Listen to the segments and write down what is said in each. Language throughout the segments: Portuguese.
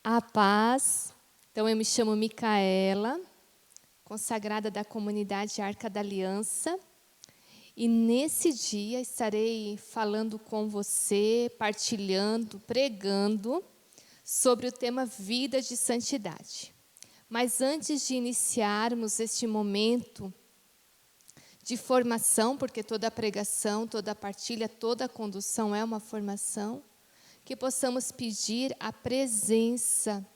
A paz. Então, eu me chamo Micaela, consagrada da comunidade Arca da Aliança. E nesse dia estarei falando com você, partilhando, pregando sobre o tema Vida de Santidade. Mas antes de iniciarmos este momento de formação, porque toda pregação, toda partilha, toda condução é uma formação, que possamos pedir a presença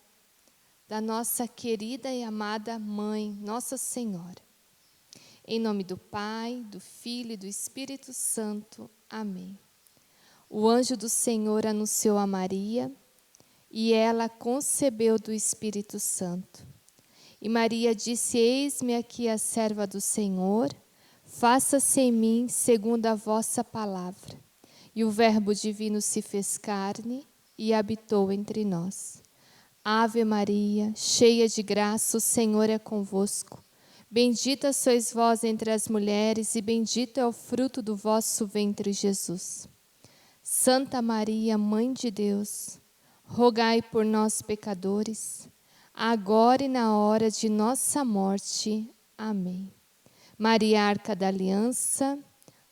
da nossa querida e amada Mãe, Nossa Senhora. Em nome do Pai, do Filho e do Espírito Santo. Amém. O anjo do Senhor anunciou a Maria, e ela concebeu do Espírito Santo. E Maria disse: Eis-me aqui a serva do Senhor, faça-se em mim segundo a vossa palavra. E o Verbo divino se fez carne e habitou entre nós. Ave Maria, cheia de graça, o Senhor é convosco. Bendita sois vós entre as mulheres, e bendito é o fruto do vosso ventre, Jesus. Santa Maria, Mãe de Deus, rogai por nós, pecadores, agora e na hora de nossa morte. Amém. Maria, Arca da Aliança,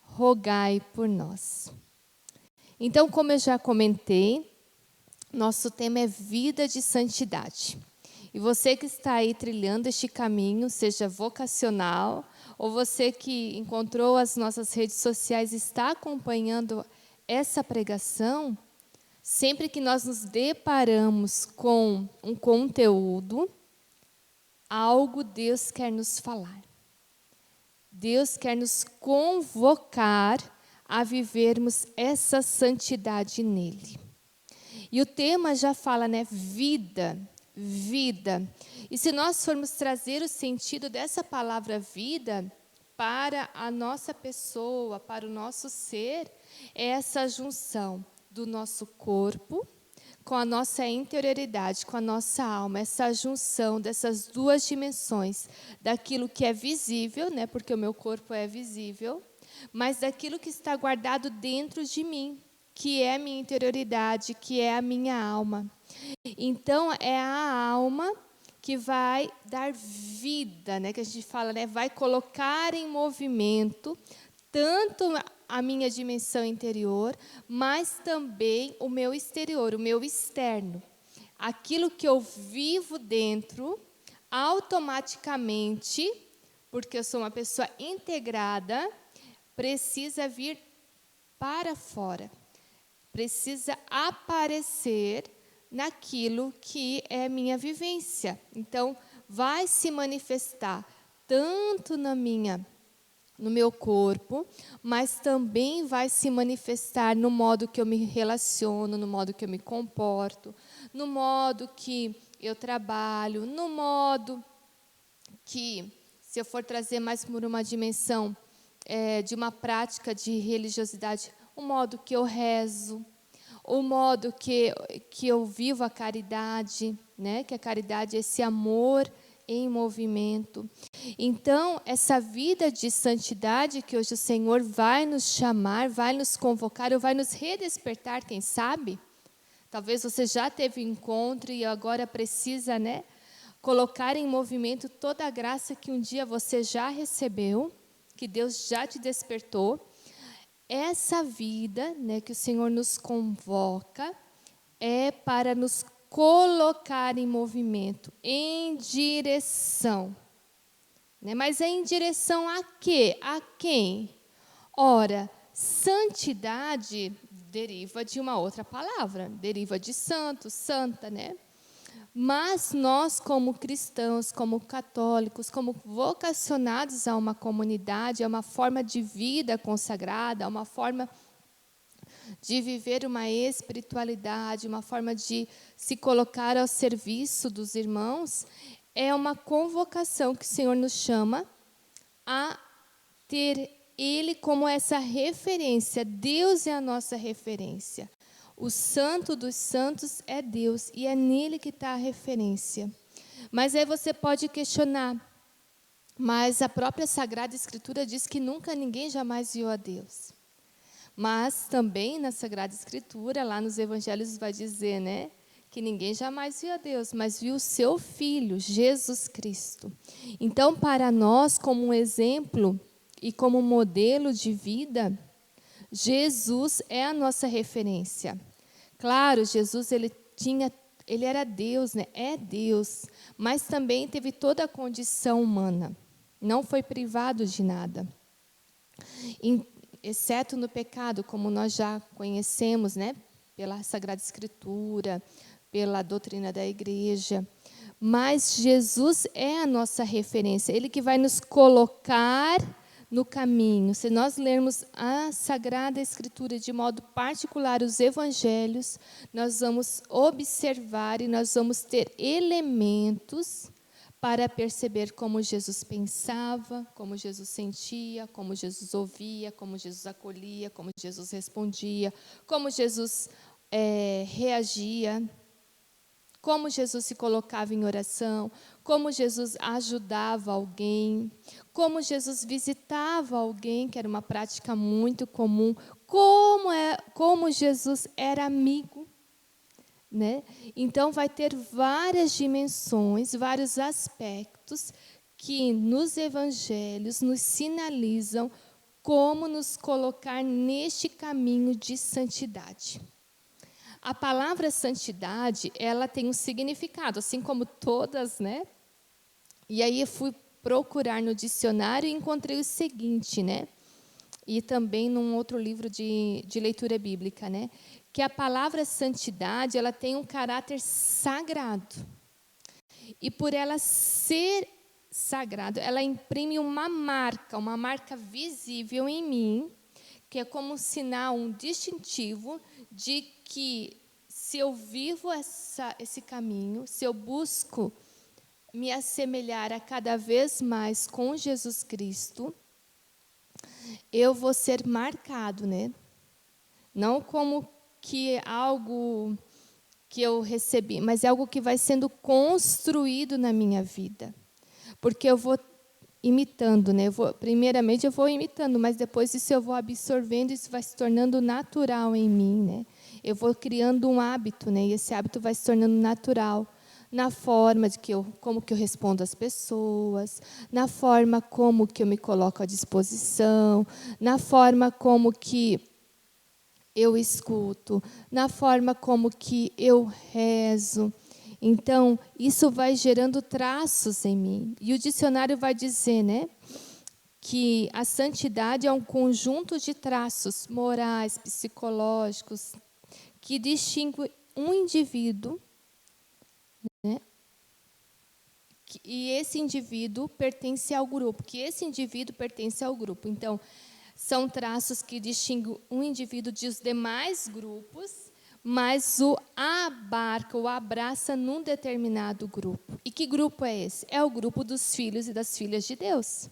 rogai por nós. Então, como eu já comentei, nosso tema é vida de santidade. E você que está aí trilhando este caminho, seja vocacional, ou você que encontrou as nossas redes sociais, está acompanhando essa pregação, sempre que nós nos deparamos com um conteúdo, algo Deus quer nos falar. Deus quer nos convocar a vivermos essa santidade nele. E o tema já fala, né? Vida, vida. E se nós formos trazer o sentido dessa palavra vida para a nossa pessoa, para o nosso ser, é essa junção do nosso corpo com a nossa interioridade, com a nossa alma, essa junção dessas duas dimensões, daquilo que é visível, né? Porque o meu corpo é visível, mas daquilo que está guardado dentro de mim, que é a minha interioridade, que é a minha alma. Então, é a alma que vai dar vida, né? Que a gente fala, né? Vai colocar em movimento tanto a minha dimensão interior, mas também o meu exterior, o meu externo. Aquilo que eu vivo dentro, automaticamente, porque eu sou uma pessoa integrada, precisa vir para fora. Precisa aparecer naquilo que é minha vivência. Então, vai se manifestar tanto no meu corpo, mas também vai se manifestar no modo que eu me relaciono, no modo que eu me comporto, no modo que eu trabalho, no modo que, se eu for trazer mais por uma dimensão de uma prática de religiosidade, o modo que eu rezo, o modo que eu vivo a caridade, né? Que a caridade é esse amor em movimento. Então, essa vida de santidade que hoje o Senhor vai nos chamar, vai nos convocar, ou vai nos redespertar, quem sabe? Talvez você já teve um encontro e agora precisa, né, colocar em movimento toda a graça que um dia você já recebeu, que Deus já te despertou. Essa vida, né, que o Senhor nos convoca é para nos colocar em movimento, em direção. Né? Mas é em direção a quê? A quem? Ora, santidade deriva de uma outra palavra, deriva de santo, santa, né? Mas nós, como cristãos, como católicos, como vocacionados a uma comunidade, a uma forma de vida consagrada, a uma forma de viver uma espiritualidade, uma forma de se colocar ao serviço dos irmãos, é uma convocação que o Senhor nos chama a ter Ele como essa referência. Deus é a nossa referência. O santo dos santos é Deus, e é nele que está a referência. Mas aí você pode questionar, mas a própria Sagrada Escritura diz que nunca ninguém jamais viu a Deus. Mas também na Sagrada Escritura, lá nos Evangelhos vai dizer, né, que ninguém jamais viu a Deus, mas viu o seu Filho, Jesus Cristo. Então, para nós, como um exemplo e como modelo de vida, Jesus é a nossa referência. Claro, Jesus ele era Deus, né? É Deus, mas também teve toda a condição humana. Não foi privado de nada. Exceto no pecado, como nós já conhecemos, né? Pela Sagrada Escritura, pela doutrina da igreja. Mas Jesus é a nossa referência, Ele que vai nos colocar no caminho. Se nós lermos a Sagrada Escritura de modo particular, os Evangelhos, nós vamos observar e nós vamos ter elementos para perceber como Jesus pensava, como Jesus sentia, como Jesus ouvia, como Jesus acolhia, como Jesus respondia, como Jesus reagia, como Jesus se colocava em oração, como Jesus ajudava alguém, como Jesus visitava alguém, que era uma prática muito comum, como Jesus era amigo. Né? Então, vai ter várias dimensões, vários aspectos que nos evangelhos nos sinalizam como nos colocar neste caminho de santidade. A palavra santidade, ela tem um significado, assim como todas, né? E aí eu fui procurar no dicionário e encontrei o seguinte, né? E também num outro livro de leitura bíblica, né? Que a palavra santidade, ela tem um caráter sagrado. E por ela ser sagrado, ela imprime uma marca visível em mim, que é como um sinal, um distintivo de que se eu vivo esse caminho, se eu busco me assemelhar a cada vez mais com Jesus Cristo, eu vou ser marcado, né? Não como que é algo que eu recebi, mas é algo que vai sendo construído na minha vida. Porque eu vou imitando, né? Primeiramente eu vou imitando, mas depois isso eu vou absorvendo, isso vai se tornando natural em mim, né? Eu vou criando um hábito, né? E esse hábito vai se tornando natural na forma de como que eu respondo às pessoas, na forma como que eu me coloco à disposição, na forma como que eu escuto, na forma como que eu rezo. Então, isso vai gerando traços em mim. E o dicionário vai dizer, né, que a santidade é um conjunto de traços morais, psicológicos, que distingue um indivíduo, né, e esse indivíduo pertence ao grupo, Então, são traços que distinguem um indivíduo dos demais grupos, mas o abraça num determinado grupo. E que grupo é esse? É o grupo dos filhos e das filhas de Deus.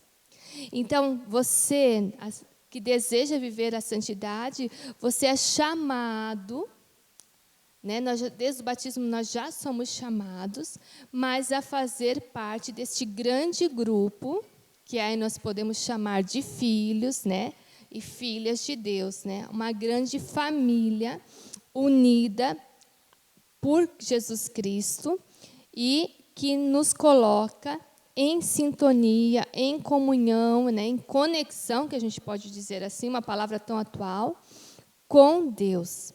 Então, você que deseja viver a santidade, você é chamado, né? Desde o batismo nós já somos chamados, mas a fazer parte deste grande grupo, que aí nós podemos chamar de filhos, né? E filhas de Deus, né? Uma grande família unida por Jesus Cristo e que nos coloca em sintonia, em comunhão, né? Em conexão, que a gente pode dizer assim, uma palavra tão atual, com Deus.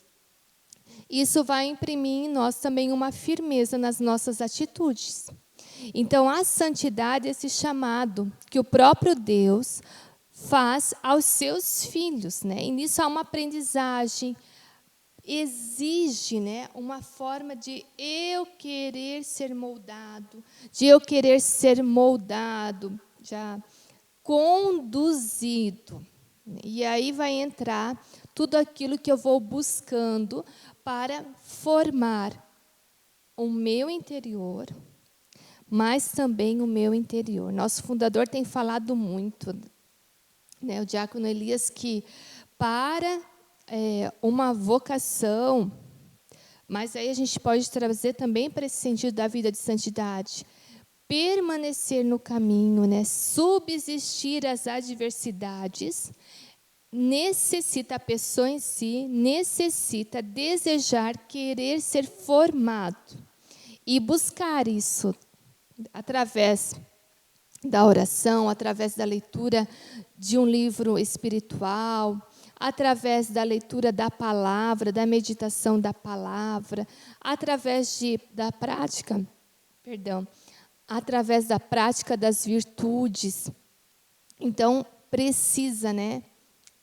Isso vai imprimir em nós também uma firmeza nas nossas atitudes. Então, a santidade é esse chamado que o próprio Deus faz aos seus filhos, né? E nisso há uma aprendizagem, exige, né, uma forma de eu querer ser moldado, já conduzido. E aí vai entrar tudo aquilo que eu vou buscando para formar o meu interior, mas também o meu interior. Nosso fundador tem falado muito, né, o diácono Elias, que para uma vocação, mas aí a gente pode trazer também para esse sentido da vida de santidade, permanecer no caminho, né, subsistir às adversidades, necessita, a pessoa em si, necessita desejar, querer ser formado e buscar isso através da oração, através da leitura de um livro espiritual, através da leitura da palavra, da meditação da palavra, através da prática, através da prática das virtudes. Então, precisa,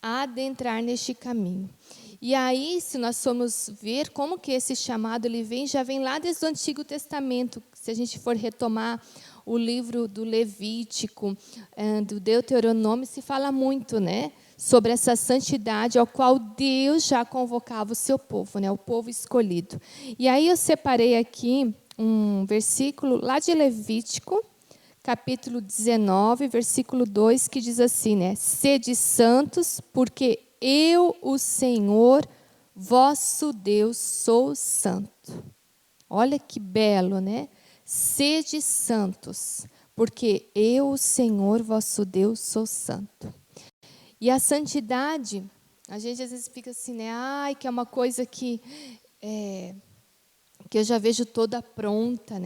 adentrar neste caminho. E aí, se nós formos ver como que esse chamado ele vem, já vem lá desde o Antigo Testamento. Se a gente for retomar o livro do Levítico, do Deuteronômio, se fala muito, sobre essa santidade ao qual Deus já convocava o seu povo, o povo escolhido. E aí eu separei aqui um versículo lá de Levítico, capítulo 19, versículo 2, que diz assim, sede santos, porque eu, o Senhor, vosso Deus, sou santo. Olha que belo, Sede santos, porque eu, o Senhor, vosso Deus, sou santo. E a santidade, a gente às vezes fica assim, que é uma coisa que eu já vejo toda pronta,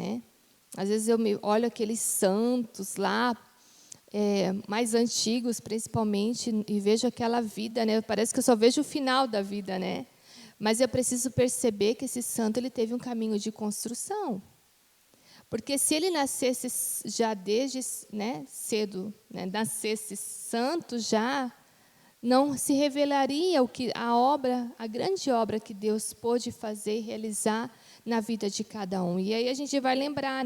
Às vezes eu olho aqueles santos lá, mais antigos principalmente, e vejo aquela vida, parece que eu só vejo o final da vida, Mas eu preciso perceber que esse santo ele teve um caminho de construção. Porque se ele nascesse já desde cedo, nascesse santo já, não se revelaria a grande obra que Deus pôde fazer e realizar na vida de cada um. E aí a gente vai lembrar,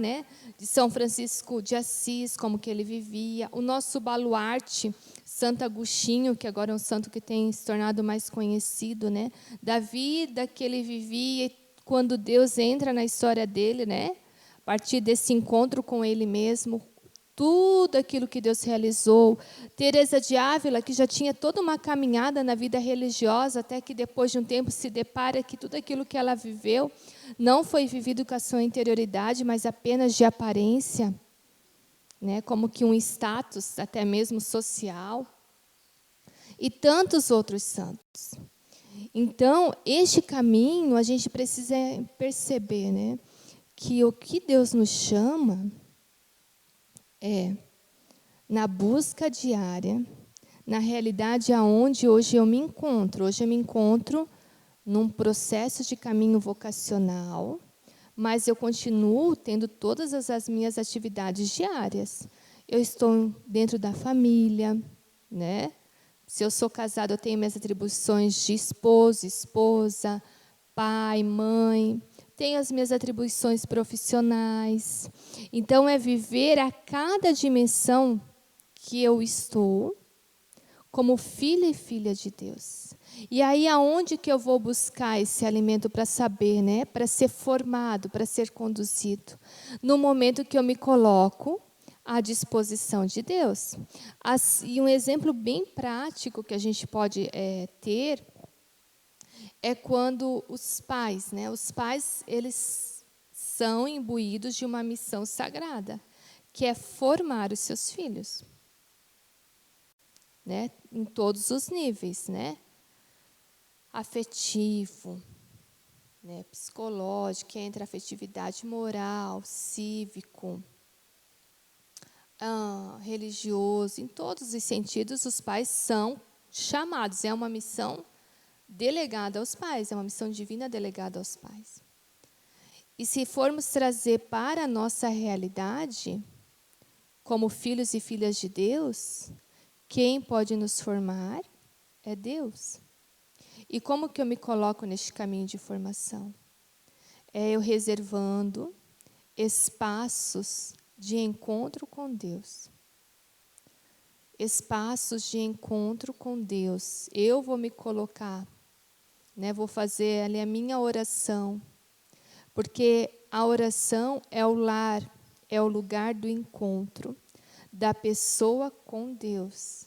de São Francisco de Assis, como que ele vivia, o nosso baluarte, Santo Agostinho, que agora é um santo que tem se tornado mais conhecido, da vida que ele vivia, quando Deus entra na história dele, a partir desse encontro com ele mesmo, tudo aquilo que Deus realizou. Teresa de Ávila, que já tinha toda uma caminhada na vida religiosa, até que depois de um tempo se depara que tudo aquilo que ela viveu não foi vivido com a sua interioridade, mas apenas de aparência, como que um status, até mesmo social. E tantos outros santos. Então, este caminho, a gente precisa perceber, que o que Deus nos chama na busca diária, na realidade aonde hoje eu me encontro. Hoje eu me encontro num processo de caminho vocacional, mas eu continuo tendo todas as minhas atividades diárias. Eu estou dentro da família, Se eu sou casada, eu tenho minhas atribuições de esposo, esposa, pai, mãe. Tenho as minhas atribuições profissionais. Então, é viver a cada dimensão que eu estou como filha e filha de Deus. E aí, aonde que eu vou buscar esse alimento para saber, Para ser formado, para ser conduzido? No momento que eu me coloco à disposição de Deus. E um exemplo bem prático que a gente pode ter é quando os pais, Os pais, eles são imbuídos de uma missão sagrada, que é formar os seus filhos, em todos os níveis, Afetivo, psicológico, que entra afetividade moral, cívico, religioso, em todos os sentidos, os pais são chamados, é uma missão delegada aos pais, é uma missão divina delegada aos pais. E se formos trazer para a nossa realidade, como filhos e filhas de Deus, quem pode nos formar é Deus. E como que eu me coloco neste caminho de formação? É eu reservando espaços de encontro com Deus. Espaços de encontro com Deus. Eu vou me colocar, vou fazer ali a minha oração, porque a oração é o lar, é o lugar do encontro da pessoa com Deus.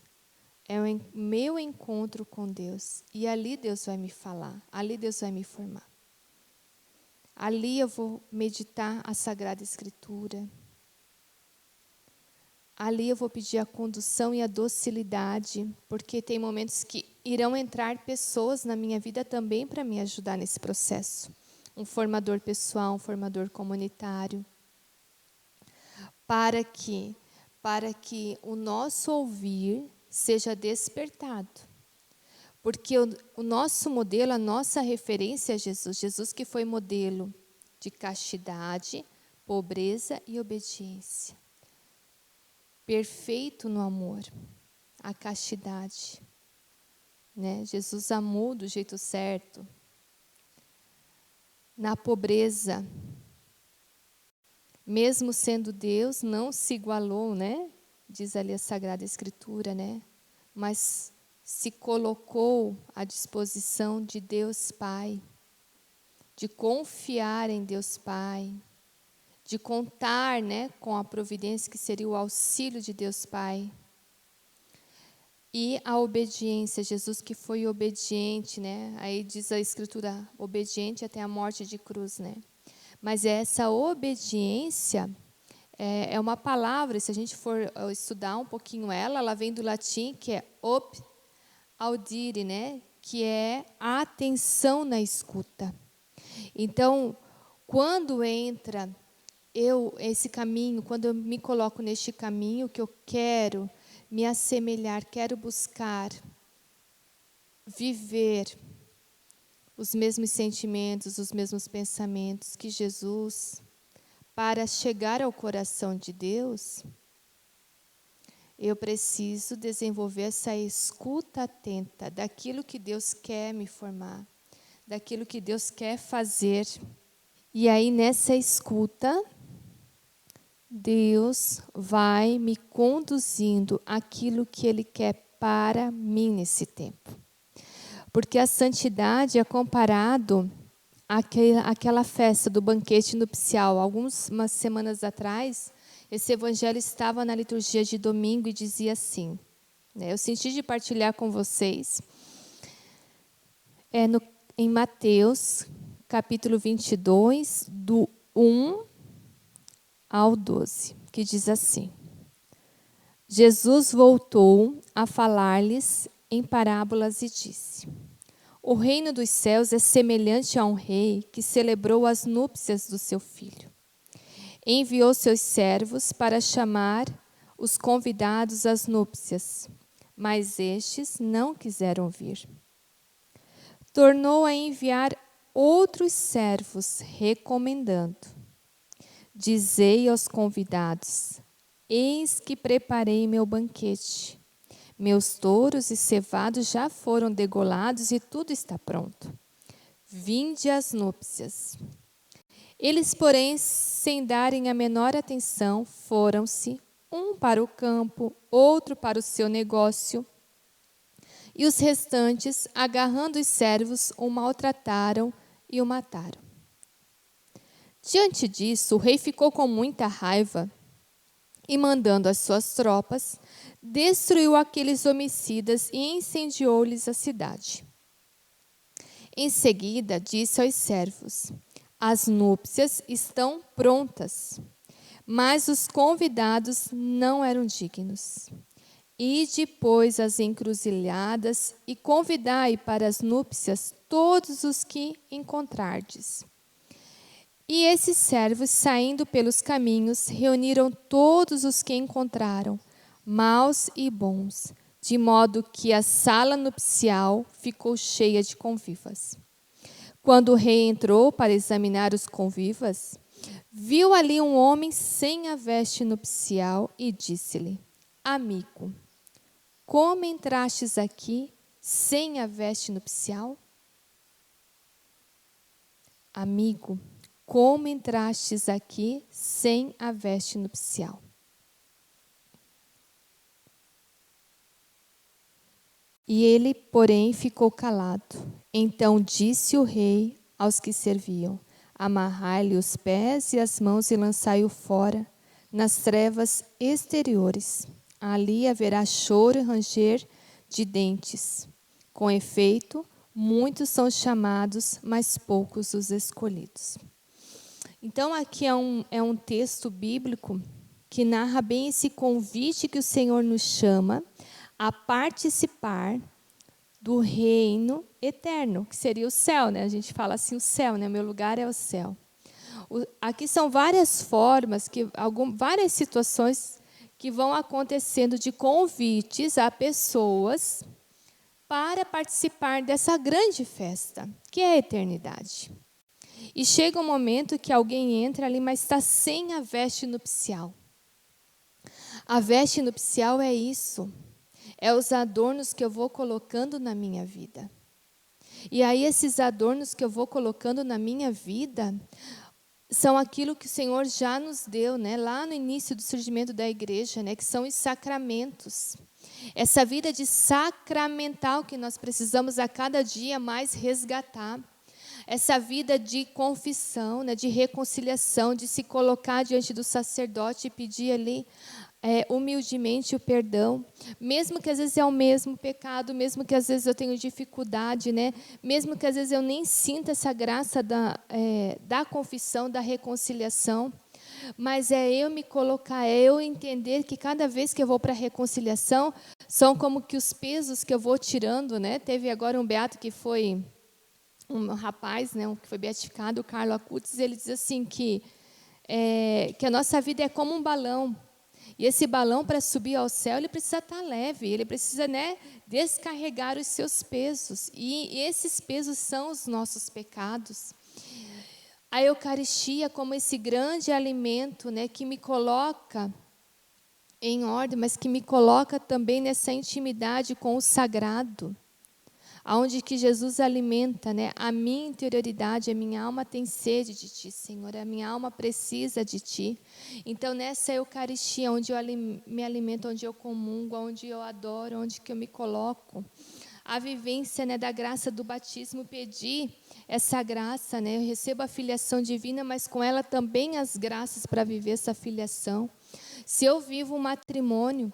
É o meu encontro com Deus. E ali Deus vai me falar, ali Deus vai me formar. Ali eu vou meditar a Sagrada Escritura. ali eu vou pedir a condução e a docilidade, porque tem momentos que irão entrar pessoas na minha vida também para me ajudar nesse processo. Um formador pessoal, um formador comunitário. Para que o nosso ouvir seja despertado. Porque o nosso modelo, a nossa referência é Jesus. Jesus que foi modelo de castidade, pobreza e obediência. Perfeito no amor, a castidade. Né? Jesus amou do jeito certo. Na pobreza, mesmo sendo Deus, não se igualou, né? Diz ali a Sagrada Escritura, né? Mas se colocou à disposição de Deus Pai, de confiar em Deus Pai, de contar, né, com a providência que seria o auxílio de Deus Pai. E a obediência, Jesus que foi obediente, né? Aí diz a Escritura, obediente até a morte de cruz, né? Mas essa obediência é uma palavra, se a gente for estudar um pouquinho ela vem do latim, que é audire, né? Que é a atenção na escuta. Então, quando entra esse caminho, quando eu me coloco neste caminho que eu quero me assemelhar, quero buscar viver os mesmos sentimentos, os mesmos pensamentos que Jesus, para chegar ao coração de Deus, eu preciso desenvolver essa escuta atenta daquilo que Deus quer me formar, daquilo que Deus quer fazer. E aí, nessa escuta, Deus vai me conduzindo àquilo que Ele quer para mim nesse tempo. Porque a santidade é comparado àquela festa do banquete nupcial. Umas semanas atrás, esse evangelho estava na liturgia de domingo e dizia assim, né, eu senti de partilhar com vocês, em Mateus, capítulo 22, do 1 ao 12, que diz assim: Jesus voltou a falar-lhes em parábolas e disse: o reino dos céus é semelhante a um rei que celebrou as núpcias do seu filho. Enviou seus servos para chamar os convidados às núpcias, mas estes não quiseram vir. Tornou a enviar outros servos, recomendando: dizei aos convidados: eis que preparei meu banquete. Meus touros e cevados já foram degolados e tudo está pronto. Vinde às núpcias. Eles, porém, sem darem a menor atenção, foram-se, um para o campo, outro para o seu negócio. E os restantes, agarrando os servos, o maltrataram e o mataram. Diante disso, o rei ficou com muita raiva e, mandando as suas tropas, destruiu aqueles homicidas e incendiou-lhes a cidade. Em seguida, disse aos servos: as núpcias estão prontas, mas os convidados não eram dignos. Ide, pois, às encruzilhadas e convidai para as núpcias todos os que encontrardes. E esses servos, saindo pelos caminhos, reuniram todos os que encontraram, maus e bons, de modo que a sala nupcial ficou cheia de convivas. Quando o rei entrou para examinar os convivas, viu ali um homem sem a veste nupcial e disse-lhe: amigo, como entrastes aqui sem a veste nupcial? Amigo, como entrastes aqui sem a veste nupcial? E ele, porém, ficou calado. Então disse o rei aos que serviam: amarrai-lhe os pés e as mãos e lançai-o fora, nas trevas exteriores. Ali haverá choro e ranger de dentes. Com efeito, muitos são chamados, mas poucos os escolhidos. Então, aqui é um texto bíblico que narra bem esse convite que o Senhor nos chama a participar do reino eterno, que seria o céu, né? A gente fala assim, o céu, né? Meu lugar é o céu. Aqui são várias formas, várias situações que vão acontecendo de convites a pessoas para participar dessa grande festa, que é a eternidade. E chega um momento que alguém entra ali, mas está sem a veste nupcial. A veste nupcial é isso. É os adornos que eu vou colocando na minha vida. E aí esses adornos que eu vou colocando na minha vida são aquilo que o Senhor já nos deu, né? Lá no início do surgimento da igreja, né? Que são os sacramentos. Essa vida de sacramental que nós precisamos a cada dia mais resgatar. Essa vida de confissão, né? De reconciliação, de se colocar diante do sacerdote e pedir ali humildemente o perdão, mesmo que às vezes é o mesmo pecado, mesmo que às vezes eu tenho dificuldade, né? Mesmo que às vezes eu nem sinta essa graça da confissão, da reconciliação, mas é eu me colocar, é eu entender que cada vez que eu vou para a reconciliação, são como que os pesos que eu vou tirando, né? Teve agora um beato que foi, um rapaz, né, que foi beatificado, o Carlo Acutis, ele diz assim que a nossa vida é como um balão. E esse balão, para subir ao céu, ele precisa estar leve, ele precisa, né, descarregar os seus pesos. E esses pesos são os nossos pecados. A Eucaristia, como esse grande alimento, né, que me coloca em ordem, mas que me coloca também nessa intimidade com o sagrado. Aonde que Jesus alimenta, né, a minha interioridade, a minha alma tem sede de Ti, Senhor, a minha alma precisa de Ti. Então, nessa Eucaristia, onde eu me alimento, onde eu comungo, onde eu adoro, onde que eu me coloco, a vivência, né, da graça do batismo, pedir essa graça, né, eu recebo a filiação divina, mas com ela também as graças para viver essa filiação. Se eu vivo um matrimônio,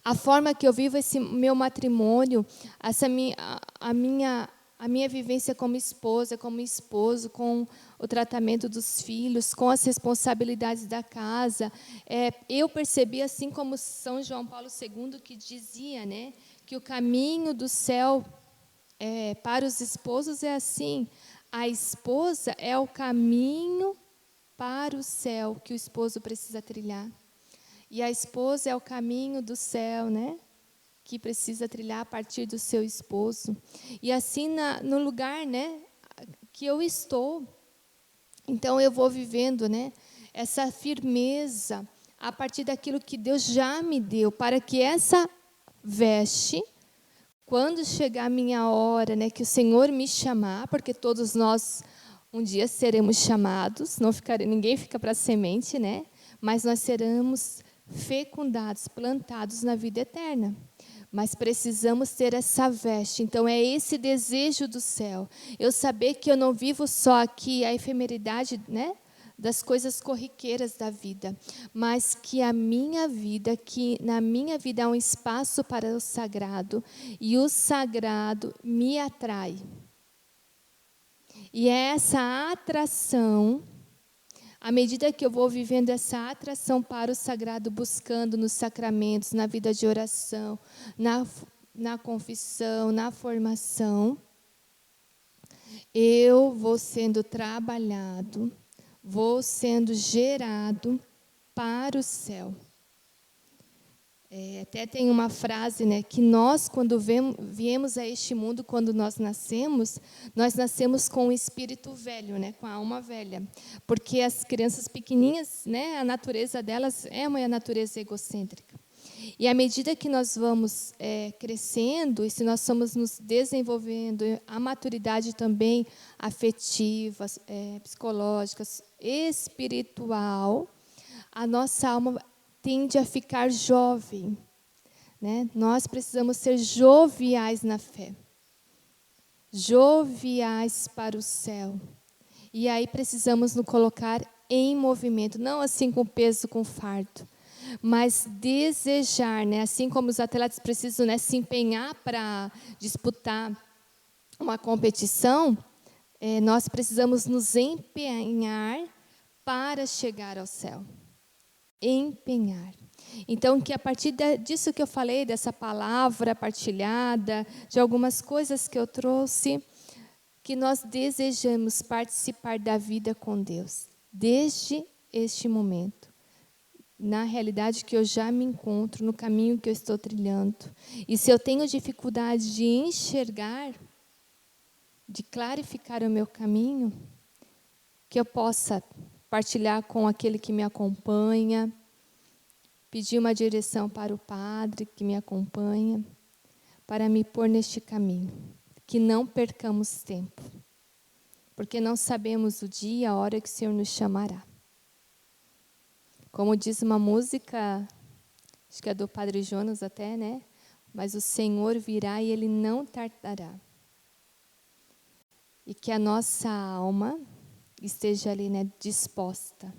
a forma que eu vivo esse meu matrimônio, a minha vivência como esposa, como esposo, com o tratamento dos filhos, com as responsabilidades da casa, eu percebi, assim como São João Paulo II, que dizia, né, que o caminho do céu para os esposos é assim, a esposa é o caminho para o céu que o esposo precisa trilhar. E a esposa é o caminho do céu, né? Que precisa trilhar a partir do seu esposo. E assim, no lugar, né, que eu estou, então eu vou vivendo, né, essa firmeza a partir daquilo que Deus já me deu, para que essa veste, quando chegar a minha hora, né, que o Senhor me chamar, porque todos nós um dia seremos chamados, ninguém fica para semente, né? Mas nós seremos fecundados, plantados na vida eterna. Mas precisamos ter essa veste. Então, é esse desejo do céu. Eu saber que eu não vivo só aqui a efemeridade, né, das coisas corriqueiras da vida, mas que a minha vida, que na minha vida há um espaço para o sagrado, e o sagrado me atrai. E é essa atração, à medida que eu vou vivendo essa atração para o sagrado, buscando nos sacramentos, na vida de oração, na confissão, na formação, eu vou sendo trabalhado, vou sendo gerado para o céu. Até tem uma frase, né, que nós, quando viemos a este mundo, quando nós nascemos com o espírito velho, né, com a alma velha. Porque as crianças pequenininhas, né, a natureza delas é uma natureza egocêntrica. E à medida que nós vamos crescendo, e se nós somos nos desenvolvendo, a maturidade também afetiva, psicológica, espiritual, a nossa alma tende a ficar jovem, né? Nós precisamos ser joviais na fé, joviais para o céu. E aí precisamos nos colocar em movimento, não assim com peso, com fardo, mas desejar, né? Assim como os atletas precisam, né, se empenhar para disputar uma competição, nós precisamos nos empenhar para chegar ao céu. empenhar. Então, que a partir disso que eu falei, dessa palavra partilhada, de algumas coisas que eu trouxe, que nós desejamos participar da vida com Deus, desde este momento, na realidade que eu já me encontro, no caminho que eu estou trilhando. E se eu tenho dificuldade de enxergar, de clarificar o meu caminho, que eu possa partilhar com aquele que me acompanha, pedir uma direção para o Padre que me acompanha, para me pôr neste caminho. Que não percamos tempo, porque não sabemos o dia, a hora que o Senhor nos chamará. Como diz uma música, acho que é do Padre Jonas até, né? Mas o Senhor virá e Ele não tardará. E que a nossa alma esteja ali, né, disposta,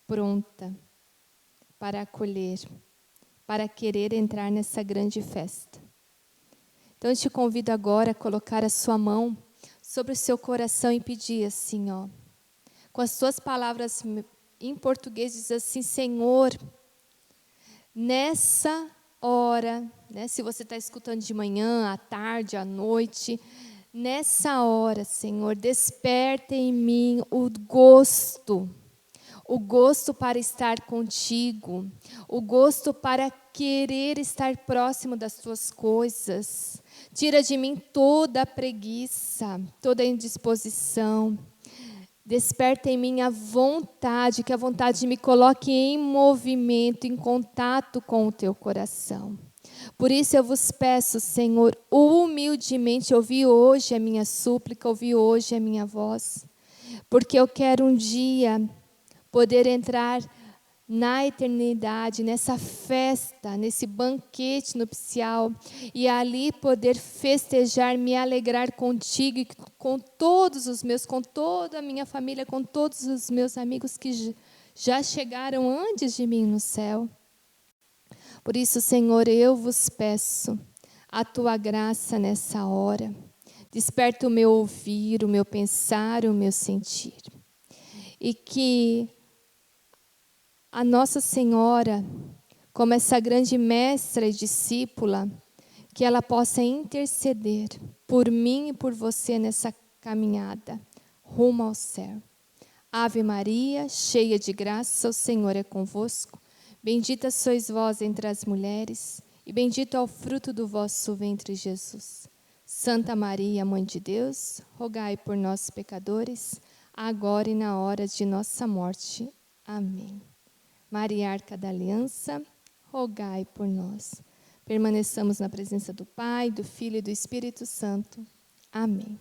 pronta para acolher, para querer entrar nessa grande festa. Então eu te convido agora a colocar a sua mão sobre o seu coração e pedir assim, ó, com as suas palavras em português, diz assim: Senhor, nessa hora, né, se você está escutando de manhã, à tarde, à noite, nessa hora, Senhor, desperta em mim o gosto para estar contigo, o gosto para querer estar próximo das tuas coisas. Tira de mim toda a preguiça, toda a indisposição. Desperta em mim a vontade, que a vontade me coloque em movimento, em contato com o teu coração. Por isso eu vos peço, Senhor, humildemente, ouvi hoje a minha súplica, ouvi hoje a minha voz, porque eu quero um dia poder entrar na eternidade, nessa festa, nesse banquete nupcial, e ali poder festejar, me alegrar contigo e com todos os meus, com toda a minha família, com todos os meus amigos que já chegaram antes de mim no céu. Por isso, Senhor, eu vos peço a tua graça nessa hora. Desperta o meu ouvir, o meu pensar, o meu sentir. E que a Nossa Senhora, como essa grande mestra e discípula, que ela possa interceder por mim e por você nessa caminhada rumo ao céu. Ave Maria, cheia de graça, o Senhor é convosco. Bendita sois vós entre as mulheres, e bendito é o fruto do vosso ventre, Jesus. Santa Maria, Mãe de Deus, rogai por nós, pecadores, agora e na hora de nossa morte. Amém. Maria, Arca da Aliança, rogai por nós. Permaneçamos na presença do Pai, do Filho e do Espírito Santo. Amém.